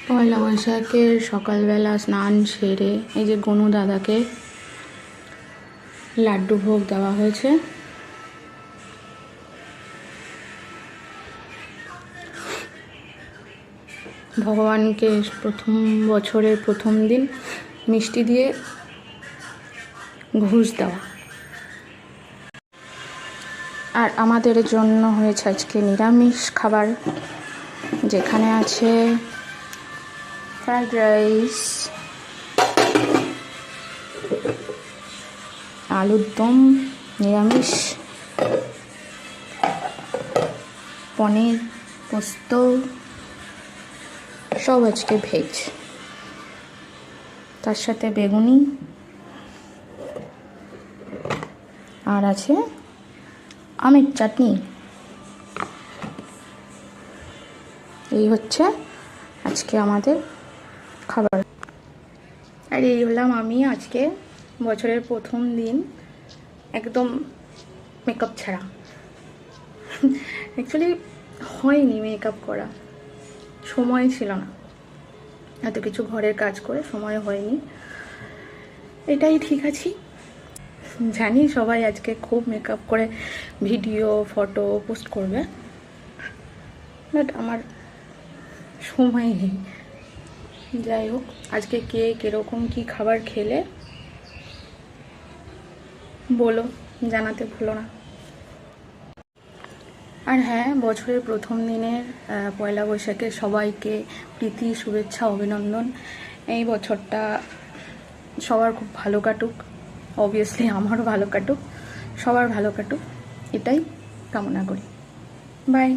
পয়লা বৈশাখের সকালবেলা স্নান সেরে এই যে গনু দাদাকে লাড্ডু ভোগ দেওয়া হয়েছে। ভগবানকে প্রথম বছরের প্রথম দিন মিষ্টি দিয়ে ঘুষ দেওয়া। আর আমাদের জন্য হয়েছে আজকে নিরামিষ খাবার, যেখানে আছে ফ্রাইড রাইস, আলুর দম নিরামিষ, পনির, পোস্ত, সব আজকে ভেজ। তার সাথে বেগুনি আর আছে আমের চাটনি। এই হচ্ছে আজকে আমাদের খাবার। আর এই হলাম আমি আজকে বছরের প্রথম দিন, একদম মেকআপ ছাড়া। অ্যাকচুয়ালি হয়নি মেকআপ করা, সময় ছিল না, এত কিছু ঘরের কাজ করে সময় হয়নি। এটাই ঠিক আছি। জানি সবাই আজকে খুব মেকআপ করে ভিডিও ফটো পোস্ট করবে, বাট আমার সময় নেই। যাই হোক, আজকে কে কীরকম কী খাবার খেলে বলো, জানাতে ভুলো না। আর হ্যাঁ, বছরের প্রথম দিনের পয়লা বৈশাখে সবাইকে প্রীতি, শুভেচ্ছা, অভিনন্দন। এই বছরটা সবার খুব ভালো কাটুক, অবভিয়াসলি আমারও ভালো কাটুক, সবার ভালো কাটুক, এটাই কামনা করি। বাই।